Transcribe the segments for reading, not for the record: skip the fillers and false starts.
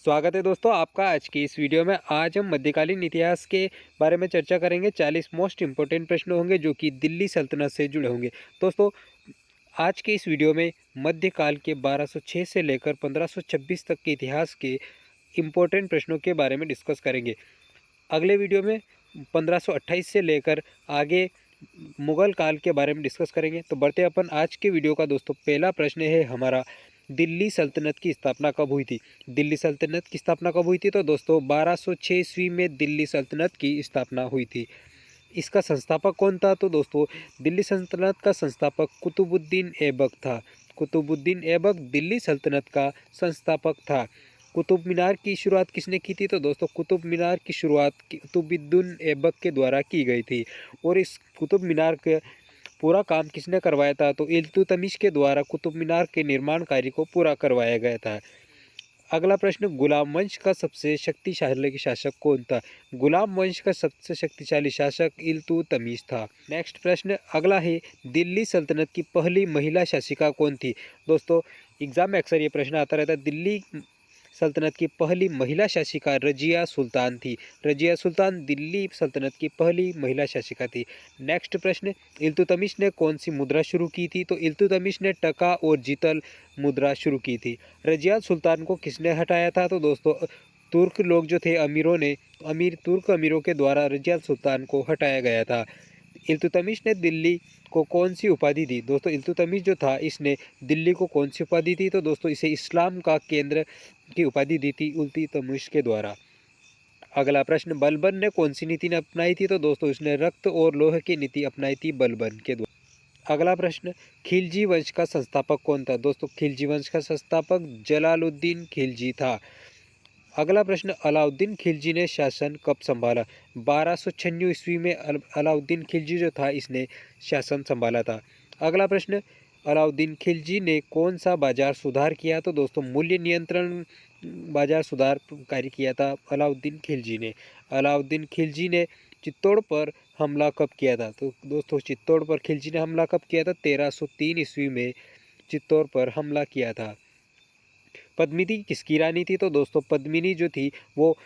स्वागत है दोस्तों आपका आज की इस वीडियो में। आज हम मध्यकालीन इतिहास के बारे में चर्चा करेंगे। 40 मोस्ट इंपॉर्टेंट प्रश्न होंगे जो कि दिल्ली सल्तनत से जुड़े होंगे। दोस्तों आज के इस वीडियो में मध्यकाल के 1206 से लेकर 1526 तक के इतिहास के इम्पोर्टेंट प्रश्नों के बारे में डिस्कस करेंगे। अगले वीडियो में 1528 से लेकर आगे मुगल काल के बारे में डिस्कस करेंगे। तो बढ़ते अपन आज के वीडियो का। दोस्तों पहला प्रश्न है हमारा, दिल्ली सल्तनत की स्थापना कब हुई थी? दिल्ली सल्तनत की स्थापना कब हुई थी? तो दोस्तों 1206 ईस्वी में दिल्ली सल्तनत की स्थापना हुई थी। इसका संस्थापक कौन था? तो दोस्तों दिल्ली सल्तनत का संस्थापक कुतुबुद्दीन ऐबक था। कुतुबुद्दीन ऐबक दिल्ली सल्तनत का संस्थापक था। कुतुब मीनार की शुरुआत किसने की थी? तो दोस्तों कुतुब मीनार की शुरुआत कुतुबुद्दीन ऐबक के द्वारा की गई थी। और इस कुतुब मीनार के पूरा काम किसने करवाया था? तो इल्तुतमिश के द्वारा कुतुब मीनार के निर्माण कार्य को पूरा करवाया गया था। अगला प्रश्न, गुलाम वंश का सबसे शक्तिशाली शासक कौन था? गुलाम वंश का सबसे शक्तिशाली शासक इल्तुतमिश था। नेक्स्ट प्रश्न अगला है, दिल्ली सल्तनत की पहली महिला शासिका कौन थी? दोस्तों एग्जाम में अक्सर ये प्रश्न आता रहता है। दिल्ली सल्तनत की पहली महिला शासिका रजिया सुल्तान थी। रजिया सुल्तान दिल्ली सल्तनत की पहली महिला शासिका थी। नेक्स्ट प्रश्न, इल्तुतमिश ने कौन सी मुद्रा शुरू की थी? तो इल्तुतमिश ने टका और जीतल मुद्रा शुरू की थी। रजिया सुल्तान को किसने हटाया था? तो दोस्तों तुर्क लोग जो थे तुर्क अमीरों के द्वारा रजिया सुल्तान को हटाया गया था। इल्तुतमिश ने दिल्ली को कौन सी उपाधि दी? दोस्तों इल्तुतमिश जो था इसने दिल्ली को कौन सी उपाधि दी? तो दोस्तों इसे इस्लाम का केंद्र की उपाधि दी थी इल्तुतमिश के द्वारा। अगला प्रश्न, बलबन ने कौन सी नीति अपनाई थी? तो दोस्तों इसने रक्त और लोह की नीति अपनाई थी बलबन के द्वारा। अगला प्रश्न, खिलजी वंश का संस्थापक कौन था? दोस्तों खिलजी वंश का संस्थापक जलालुद्दीन खिलजी था। अगला प्रश्न, अलाउद्दीन खिलजी ने शासन कब संभाला? 1296 ईस्वी में अलाउद्दीन खिलजी जो था इसने शासन संभाला था। अगला प्रश्न, अलाउद्दीन खिलजी ने कौन सा बाजार सुधार किया? तो दोस्तों मूल्य नियंत्रण बाजार सुधार कार्य किया था अलाउद्दीन खिलजी ने। अलाउद्दीन खिलजी ने चित्तौड़ पर हमला कब किया था? तो दोस्तों चित्तौड़ पर खिलजी ने हमला कब किया था? 1303 ईस्वी में चित्तौड़ पर हमला किया था। पद्मिनी किसकी रानी थी? तो दोस्तों पद्मिनी जो थी वो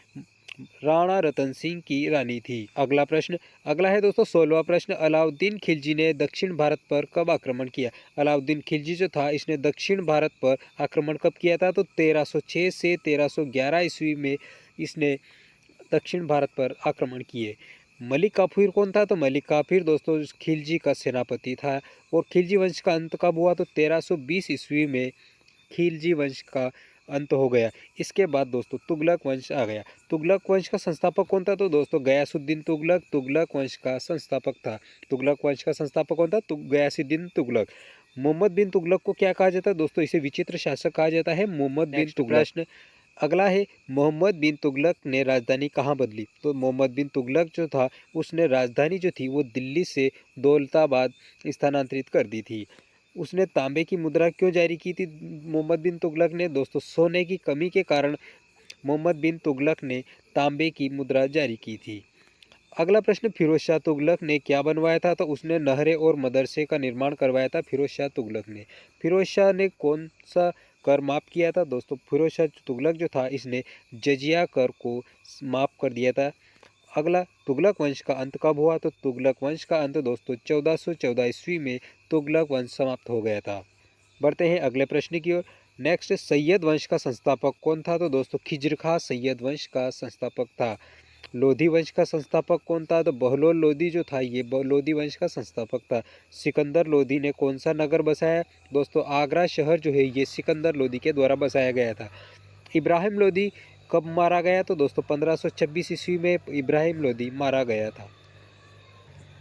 राणा रतन सिंह की रानी थी। अगला है दोस्तों 16वां प्रश्न, अलाउद्दीन खिलजी ने दक्षिण भारत पर कब आक्रमण किया? अलाउद्दीन खिलजी जो था इसने दक्षिण भारत पर आक्रमण कब किया था? तो 1306 से 1311 ईस्वी में इसने दक्षिण भारत पर आक्रमण किए। मलिक काफूर कौन था? तो मलिक काफूर दोस्तों खिलजी का सेनापति था। और खिलजी वंश का अंत कब हुआ? तो 1320 ईस्वी में खिलजी वंश का अंत हो गया। इसके बाद दोस्तों तुगलक वंश आ गया। तुगलक वंश का संस्थापक कौन था? तो दोस्तों गयासुद्दीन तुगलक तुगलक वंश का संस्थापक था। तुगलक वंश का संस्थापक कौन था? गयासुद्दीन तुगलक। मोहम्मद बिन तुगलक को क्या कहा जाता है? दोस्तों इसे विचित्र शासक कहा जाता है, मोहम्मद बिन तुगलक। प्रश्न अगला है, मोहम्मद बिन तुगलक ने राजधानी कहाँ बदली? तो मोहम्मद बिन तुगलक जो था उसने राजधानी जो थी वो दिल्ली से दौलताबाद स्थानांतरित कर दी थी। उसने तांबे की मुद्रा क्यों जारी की थी मोहम्मद बिन तुगलक ने? दोस्तों सोने की कमी के कारण मोहम्मद बिन तुगलक ने तांबे की मुद्रा जारी की थी। अगला प्रश्न, फिरोज शाह तुगलक ने क्या बनवाया था? तो उसने नहरें और मदरसे का निर्माण करवाया था फिरोज शाह तुगलक ने। फिरोज शाह ने कौन सा कर माफ़ किया था? दोस्तों फिरोज शाह तुगलक जो था इसने जजिया कर को माफ़ कर दिया था। अगला, तुगलक वंश का अंत कब हुआ? तो तुगलक वंश का अंत दोस्तों 1414 ईस्वी में तुगलक वंश समाप्त हो गया था। बढ़ते हैं अगले प्रश्न की ओर। नेक्स्ट, सैयद वंश का संस्थापक कौन था? तो दोस्तों खिजर खां सैयद वंश का संस्थापक था। लोधी वंश का संस्थापक कौन था? तो बहलोल लोधी जो था ये लोधी वंश का संस्थापक था। सिकंदर लोधी ने कौन सा नगर बसाया? दोस्तों आगरा शहर जो है ये सिकंदर लोधी के द्वारा बसाया गया था। इब्राहिम लोधी कब मारा गया? तो दोस्तों 1526 ईस्वी में इब्राहिम लोधी मारा गया था।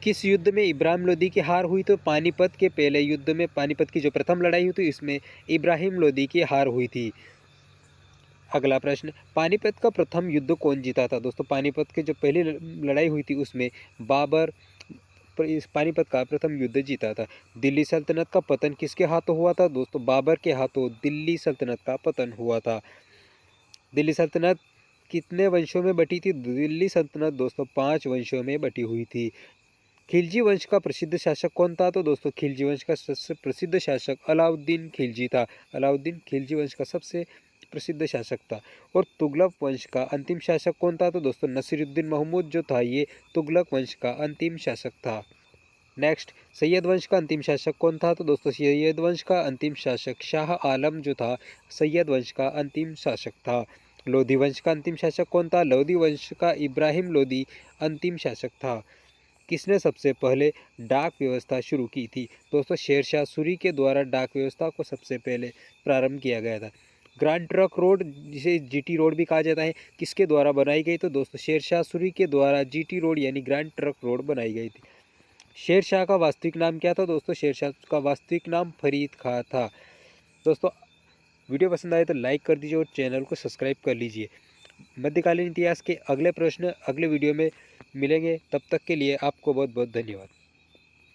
किस युद्ध में इब्राहिम लोधी की हार हुई? तो पानीपत के पहले युद्ध में, पानीपत की जो प्रथम लड़ाई हुई थी इसमें इब्राहिम लोधी की हार हुई थी। अगला प्रश्न, पानीपत का प्रथम युद्ध कौन जीता था? दोस्तों पानीपत की जो पहली लड़ाई हुई थी उसमें बाबर इस पानीपत का प्रथम युद्ध जीता था। दिल्ली सल्तनत का पतन किसके हाथों हुआ था? दोस्तों बाबर के हाथों दिल्ली सल्तनत का पतन हुआ था। दिल्ली सल्तनत कितने वंशों में बटी थी? दिल्ली सल्तनत दोस्तों 5 वंशों में बटी हुई थी। खिलजी वंश का प्रसिद्ध शासक कौन था? तो दोस्तों खिलजी वंश का सबसे प्रसिद्ध शासक अलाउद्दीन खिलजी था। अलाउद्दीन खिलजी वंश का सबसे प्रसिद्ध शासक था। और तुगलक वंश का अंतिम शासक कौन था? तो दोस्तों नसीरुद्दीन महमूद जो था ये तुगलक वंश का अंतिम शासक था। नेक्स्ट, सैयद वंश का अंतिम शासक कौन था? तो दोस्तों सैयद वंश का अंतिम शासक शाह आलम जो था सैयद वंश का अंतिम शासक था। लोधी वंश का अंतिम शासक कौन था? लोधी वंश का इब्राहिम लोधी अंतिम शासक था। किसने सबसे पहले डाक व्यवस्था शुरू की थी? दोस्तों शेरशाह सूरी के द्वारा डाक व्यवस्था को सबसे पहले प्रारंभ किया गया था। ग्रैंड ट्रंक रोड जिसे जीटी रोड भी कहा जाता है किसके द्वारा बनाई गई? तो दोस्तों शेरशाह सूरी के द्वारा जीटी रोड यानी ग्रैंड ट्रंक रोड बनाई गई थी। शेरशाह का वास्तविक नाम क्या था? दोस्तों शेरशाह का वास्तविक नाम फरीद खां था। दोस्तों वीडियो पसंद आए तो लाइक कर दीजिए और चैनल को सब्सक्राइब कर लीजिए। मध्यकालीन इतिहास के अगले प्रश्न अगले वीडियो में मिलेंगे, तब तक के लिए आपको बहुत बहुत धन्यवाद।